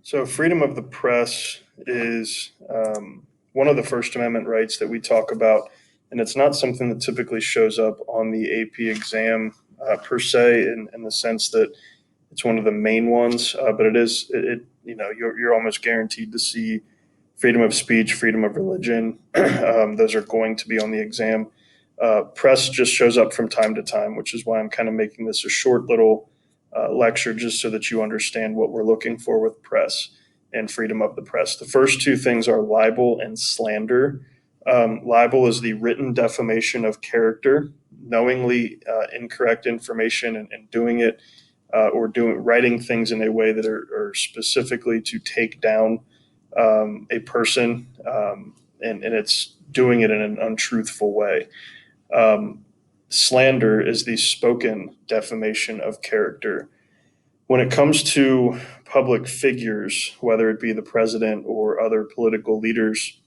So, freedom of the press is one of the First Amendment rights that we talk about, and it's not something that typically shows up on the AP exam per se, in the sense that it's one of the main ones. But it is, you're almost guaranteed to see freedom of speech, freedom of religion. Those are going to be on the exam. Press just shows up from time to time, which is why I'm kind of making this a short little lecture just so that you understand what we're looking for with press and freedom of the press. The first two things are libel and slander. Libel is the written defamation of character, knowingly incorrect information and doing it or writing things in a way that are specifically to take down a person, and it's doing it in an untruthful way. Um, Slander is the spoken defamation of character. When it comes to public figures, whether it be the president or other political leaders,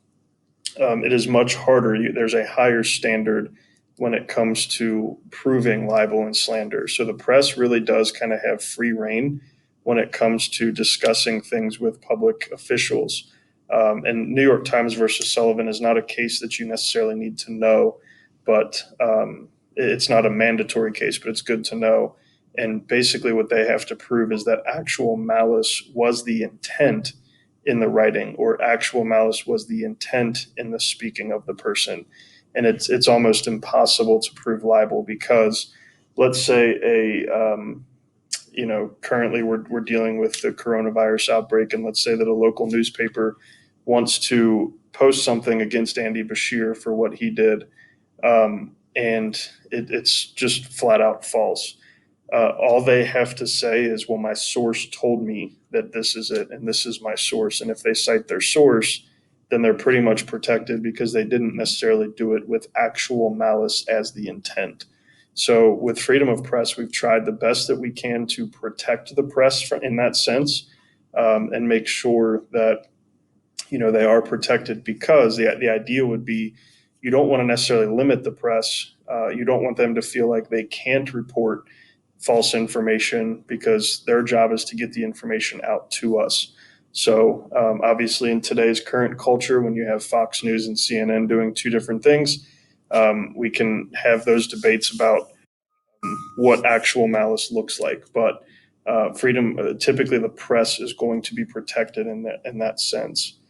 it is much harder. There's a higher standard when it comes to proving libel and slander. So the press really does kind of have free reign when it comes to discussing things with public officials. And New York Times versus Sullivan is not a case that you necessarily need to know, but it's not a mandatory case, but it's good to know. And basically, what they have to prove is that actual malice was the intent in the writing, or actual malice was the intent in the speaking of the person. And it's almost impossible to prove libel because, let's say currently we're dealing with the coronavirus outbreak, and let's say that a local newspaper wants to post something against Andy Bashir for what he did, and it's just flat out false. All they have to say is, well, my source told me that this is it, and this is my source. And if they cite their source, then they're pretty much protected because they didn't necessarily do it with actual malice as the intent. So, with freedom of press, we've tried the best that we can to protect the press in that sense, and make sure that they are protected, because the idea would be you don't want to necessarily limit the press. You don't want them to feel like they can't report false information because their job is to get the information out to us. So, obviously, in today's current culture, when you have Fox News and CNN doing two different things, we can have those debates about what actual malice looks like. But freedom, typically, the press is going to be protected in that sense.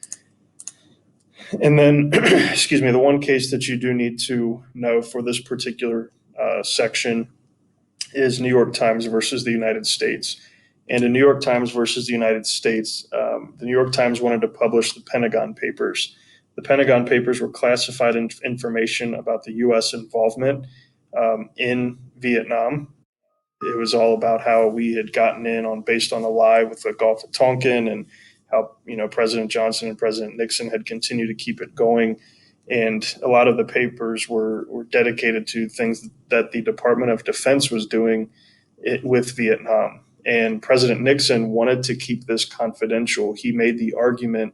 And then, excuse me, the one case that you do need to know for this particular section is New York Times versus the United States. And in New York Times versus the United States, the New York Times wanted to publish the Pentagon Papers. The Pentagon Papers were classified information about the U.S. involvement in Vietnam. It was all about how we had gotten in on based on a lie with the Gulf of Tonkin, and how President Johnson and President Nixon had continued to keep it going. And a lot of the papers were dedicated to things that the Department of Defense was doing with Vietnam. And President Nixon wanted to keep this confidential. He made the argument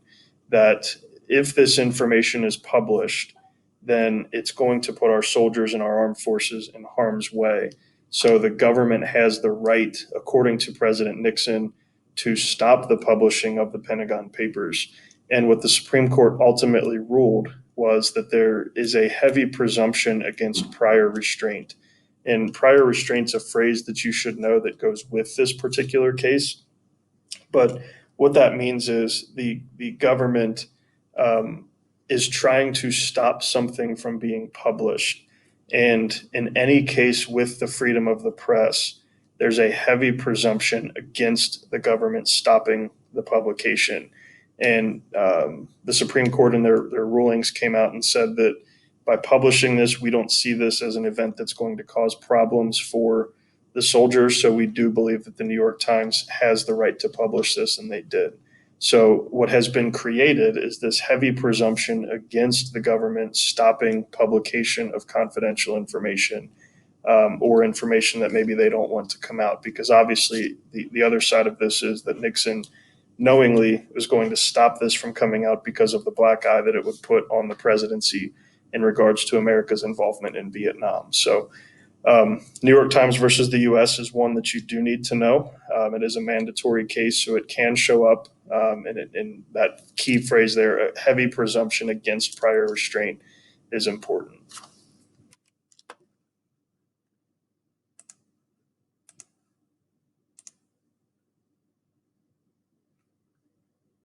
that if this information is published, then it's going to put our soldiers and our armed forces in harm's way. So the government has the right, according to President Nixon, to stop the publishing of the Pentagon Papers. And what the Supreme Court ultimately ruled was that there is a heavy presumption against prior restraint. And prior restraint's a phrase that you should know that goes with this particular case. But what that means is the government is trying to stop something from being published. And in any case with the freedom of the press, there's a heavy presumption against the government stopping the publication. And the Supreme Court in their rulings came out and said that by publishing this, we don't see this as an event that's going to cause problems for the soldiers. So we do believe that the New York Times has the right to publish this, and they did. So what has been created is this heavy presumption against the government stopping publication of confidential information, or information that maybe they don't want to come out. Because obviously the other side of this is that Nixon knowingly was going to stop this from coming out because of the black eye that it would put on the presidency in regards to America's involvement in Vietnam. So New York Times versus the U.S. is one that you do need to know. It is a mandatory case, so it can show up And that key phrase there, a heavy presumption against prior restraint, is important.